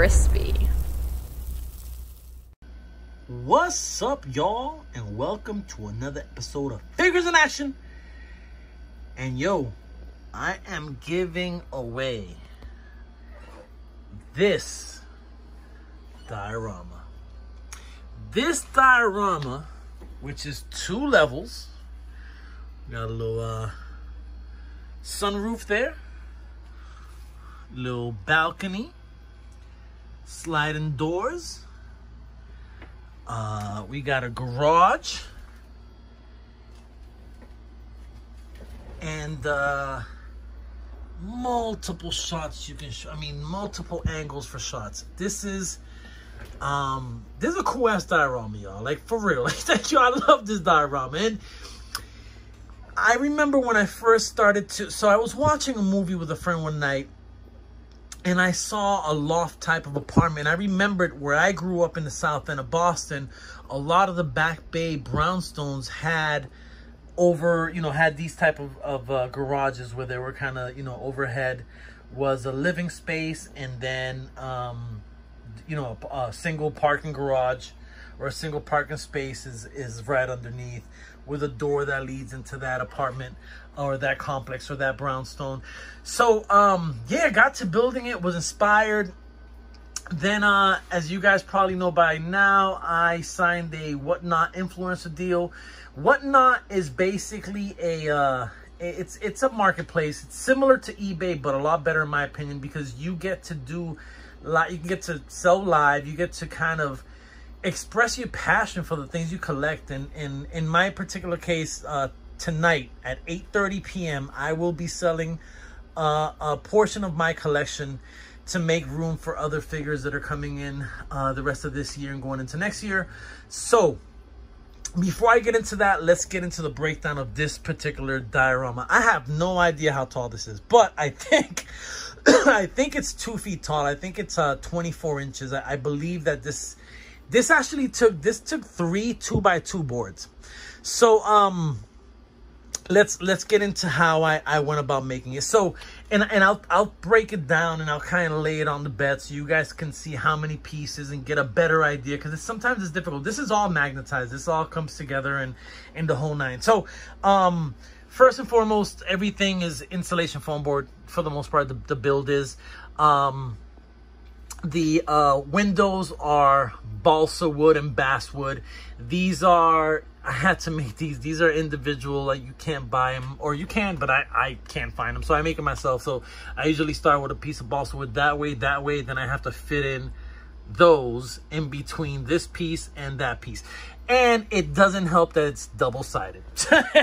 crispy. What's up, y'all, and welcome to another episode of Figures in Action. And yo, I am giving away this diorama. This diorama, which is 2 levels, got a little sunroof there, little balcony, sliding doors. We got a garage and multiple shots you can multiple angles for shots. This is a cool ass diorama, y'all. Like, for real. Like, yo, I love this diorama. And I remember when I first started so I was watching a movie with a friend one night, and I saw a loft type of apartment. I remembered where I grew up in the South End of Boston, a lot of the Back Bay brownstones had had these type of garages where they were kind of, overhead was a living space, and then, a single parking garage or a single parking space is right underneath, with a door that leads into that apartment or that complex or that brownstone. So yeah, got to building it, was inspired. Then as you guys probably know by now, I signed a Whatnot influencer deal. Whatnot is basically it's a marketplace. It's similar to eBay, but a lot better in my opinion, because you get to sell live, you get to kind of express your passion for the things you collect. And in my particular case, tonight at 8:30 p.m. I will be selling a portion of my collection to make room for other figures that are coming in the rest of this year and going into next year. So before I get into that, let's get into the breakdown of this particular diorama. I have no idea how tall this is, but I think I think it's 2 feet tall. I think it's 24 inches. I believe that this took 3 2x2 boards. So let's get into how I went about making it. So and I'll break it down, and I'll kind of lay it on the bed so you guys can see how many pieces and get a better idea, because sometimes it's difficult. This is all magnetized. This all comes together and in the whole nine. So first and foremost, everything is insulation foam board for the most part. The build is the windows are balsa wood and basswood. These are, I had to make these. These are individual. Like, you can't buy them, or you can, but I can't find them, so I make them myself. So I usually start with a piece of balsa wood that way. Then I have to fit in those in between this piece and that piece. And it doesn't help that it's double-sided.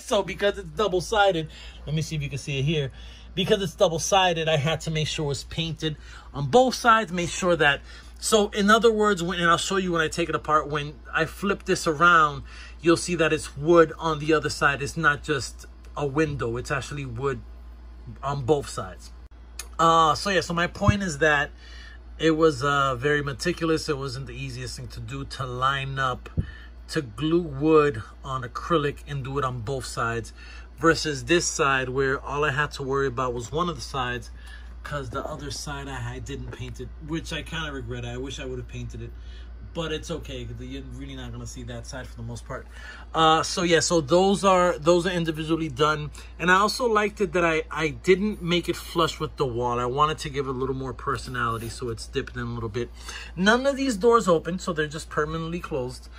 So because it's double-sided, let me see if you can see it here. Because it's double-sided, I had to make sure it's painted on both sides. Make sure that, so in other words, and I'll show you when I take it apart, when I flip this around, you'll see that it's wood on the other side. It's not just a window. It's actually wood on both sides. So yeah, so my point is that it was very meticulous. It wasn't the easiest thing to do, to line up, to glue wood on acrylic and do it on both sides, versus this side where all I had to worry about was one of the sides, because the other side I didn't paint it, which I kind of regret. I wish I would have painted it, but it's okay, because you're really not going to see that side for the most part. So yeah, so those are individually done. And I also liked it that I didn't make it flush with the wall. I wanted to give it a little more personality, so it's dipped in a little bit. None of these doors open, so they're just permanently closed.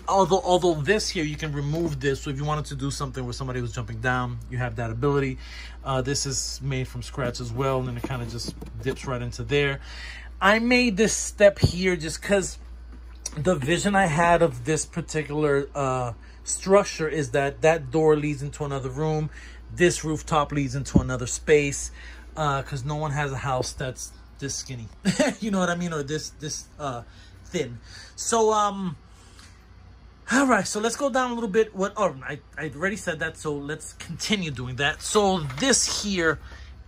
Although this here, you can remove this, so if you wanted to do something where somebody was jumping down, you have that ability. This is made from scratch as well, and then it kind of just dips right into there. I made this step here just because the vision I had of this particular structure is that door leads into another room, this rooftop leads into another space, because no one has a house that's this skinny. You know what I mean? Or this thin. So all right, so let's go down a little bit. I already said that, so let's continue doing that. So this here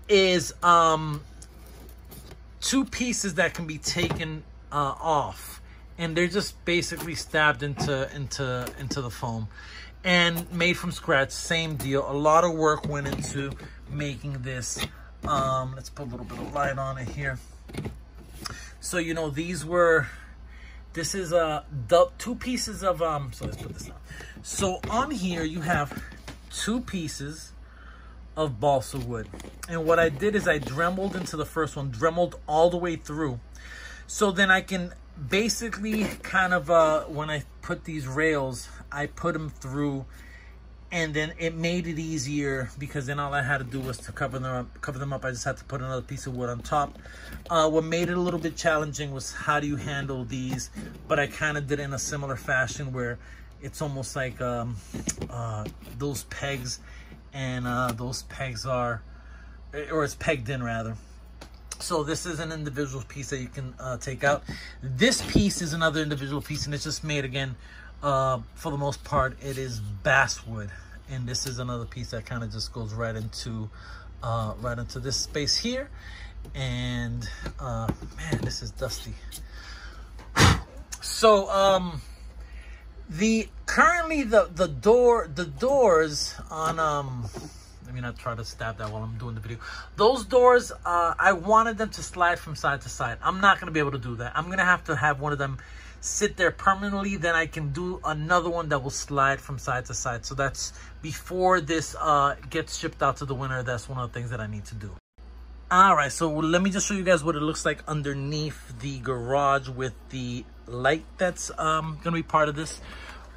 is 2 pieces that can be taken off, and they're just basically stabbed into the foam and made from scratch. Same deal. A lot of work went into making this. Let's put a little bit of light on it here. So, you know, this is two pieces of, so let's put this down. So on here, you have 2 pieces of balsa wood. And what I did is I dremeled into the first one, dremeled all the way through. So then I can basically kind of, when I put these rails, I put them through, and then it made it easier because then all I had to do was to cover them up. I just had to put another piece of wood on top. What made it a little bit challenging was how do you handle these, but I kind of did it in a similar fashion where it's almost like those pegs, and those pegs are, or it's pegged in rather. So this is an individual piece that you can take out. This piece is another individual piece, and it's just made again, for the most part, it is basswood. And this is another piece that kind of just goes right into this space here. And man, this is dusty. So currently the doors on let me not try to stab that while I'm doing the video. Those doors, I wanted them to slide from side to side. I'm not going to be able to do that. I'm going to have one of them sit there permanently. Then I can do another one that will slide from side to side. So that's before this gets shipped out to the winter. That's one of the things that I need to do. All right, so let me just show you guys what it looks like underneath the garage with the light that's going to be part of this.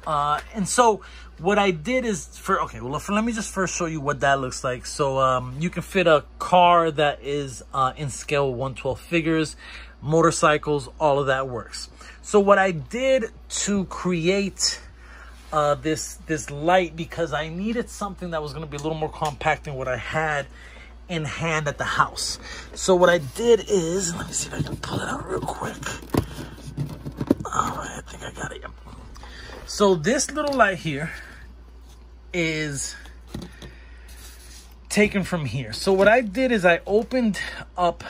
And so what I did is let me just first show you what that looks like. So you can fit a car that is in scale 1/12 figures, motorcycles, all of that works. So what I did to create this light, because I needed something that was going to be a little more compact than what I had in hand at the house. So what I did is, let me see if I can pull it out real quick. All right, I think I got it. So this little light here is taken from here. So what I did is I opened up,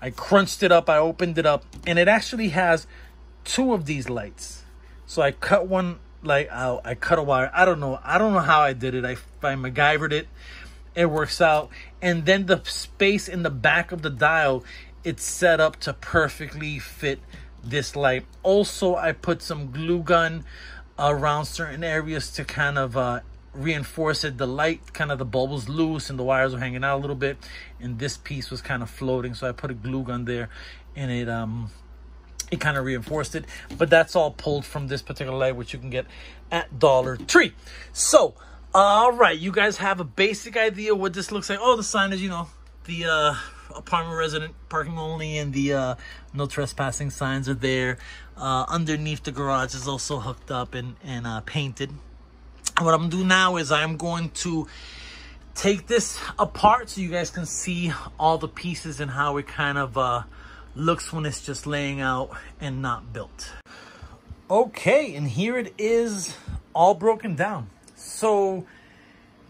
I crunched it up, I opened it up, and it actually has 2 of these lights. So I cut one light out, I cut a wire. I don't know how I did it. I MacGyvered it. It works out. And then the space in the back of the dial, it's set up to perfectly fit this light. Also, I put some glue gun around certain areas to kind of reinforce it. The light, kind of the bulb was loose and the wires were hanging out a little bit, and this piece was kind of floating, so I put a glue gun there, and it kind of reinforced it. But that's all pulled from this particular light, which you can get at Dollar Tree. So all right, you guys have a basic idea what this looks like. Oh, the sign is, you know, the apartment resident parking only, and the no trespassing signs are there. Underneath the garage is also hooked up and painted. What I'm gonna do now is I'm going to take this apart so you guys can see all the pieces and how it kind of looks when it's just laying out and not built. Okay, and here it is all broken down. So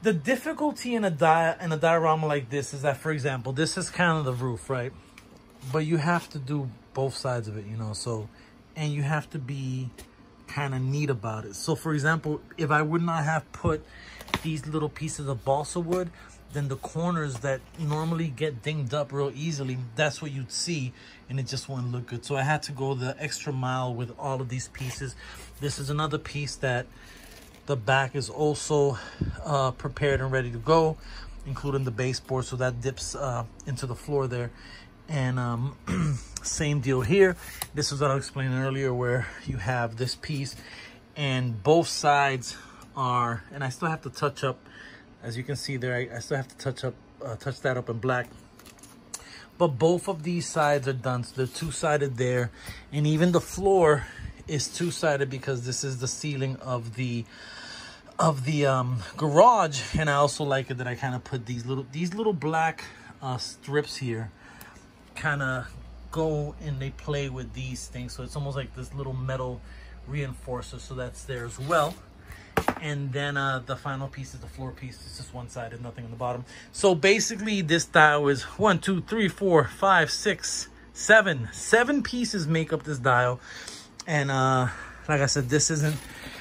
the difficulty in a diorama like this is that, for example, this is kind of the roof, right? But you have to do both sides of it, you know, so, and you have to be kind of neat about it. So for example, if I would not have put these little pieces of balsa wood, then the corners that normally get dinged up real easily, that's what you'd see, and it just wouldn't look good. So I had to go the extra mile with all of these pieces. This is another piece that the back is also prepared and ready to go, including the baseboard, so that dips into the floor there. And same deal here. This is what I was explaining earlier, where you have this piece and both sides are, and I still have to touch up, as you can see there, I still have to touch that up in black. But both of these sides are done, so they're two-sided there. And even the floor is two-sided because this is the ceiling of the garage. And I also like it that I kind of put these little black strips here, kind of go and they play with these things, so it's almost like this little metal reinforcer, so that's there as well. And then the final piece is the floor piece. It's just one side and nothing on the bottom. So basically this dial is 1, 2, 3, 4, 5, 6, 7 pieces make up this dial. And like I said, this isn't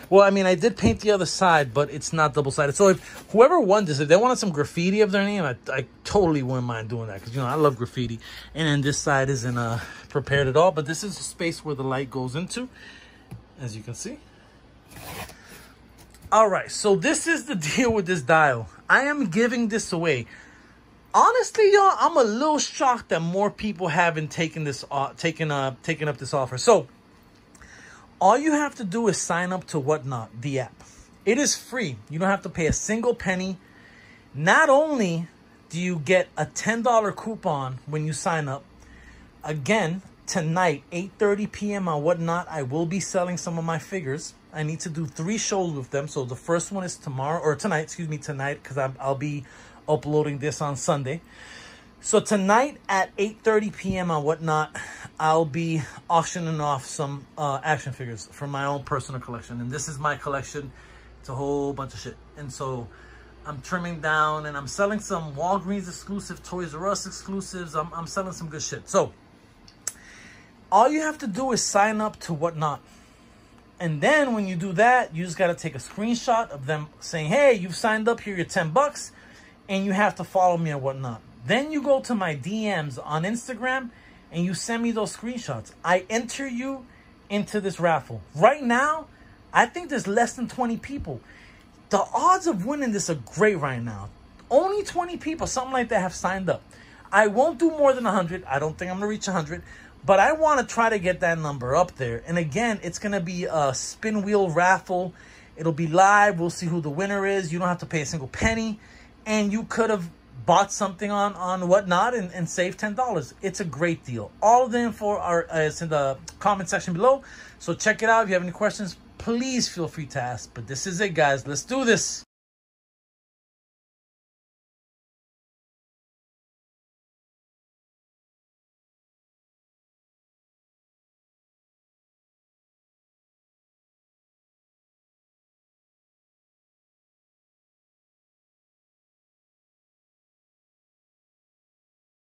Well, I mean, I did paint the other side, but it's not double-sided. So if whoever won this, if they wanted some graffiti of their name, I totally wouldn't mind doing that. Because, you know, I love graffiti. And then this side isn't prepared at all. But this is a space where the light goes into, as you can see. All right, so this is the deal with this dial. I am giving this away. Honestly, y'all, I'm a little shocked that more people haven't taken this taken up this offer. So all you have to do is sign up to Whatnot, the app. It is free. You don't have to pay a single penny. Not only do you get a $10 coupon when you sign up, again, tonight, 8:30 p.m. on Whatnot, I will be selling some of my figures. I need to do 3 shows with them. So the first one is tonight, because I'll be uploading this on Sunday. So tonight at 8:30 p.m. on Whatnot, I'll be auctioning off some action figures from my own personal collection. And this is my collection. It's a whole bunch of shit. And so I'm trimming down and I'm selling some Walgreens exclusive, Toys R Us exclusives. I'm selling some good shit. So all you have to do is sign up to Whatnot. And then when you do that, you just got to take a screenshot of them saying, hey, you've signed up, here your $10. And you have to follow me on Whatnot. Then you go to my DMs on Instagram and you send me those screenshots. I enter you into this raffle. Right now, I think there's less than 20 people. The odds of winning this are great right now. Only 20 people, something like that, have signed up. I won't do more than 100. I don't think I'm going to reach 100. But I want to try to get that number up there. And again, it's going to be a spin wheel raffle. It'll be live. We'll see who the winner is. You don't have to pay a single penny. And you could have bought something on Whatnot and saved $10. It's a great deal. All of the info is in the comment section below. So check it out. If you have any questions, please feel free to ask. But this is it, guys. Let's do this.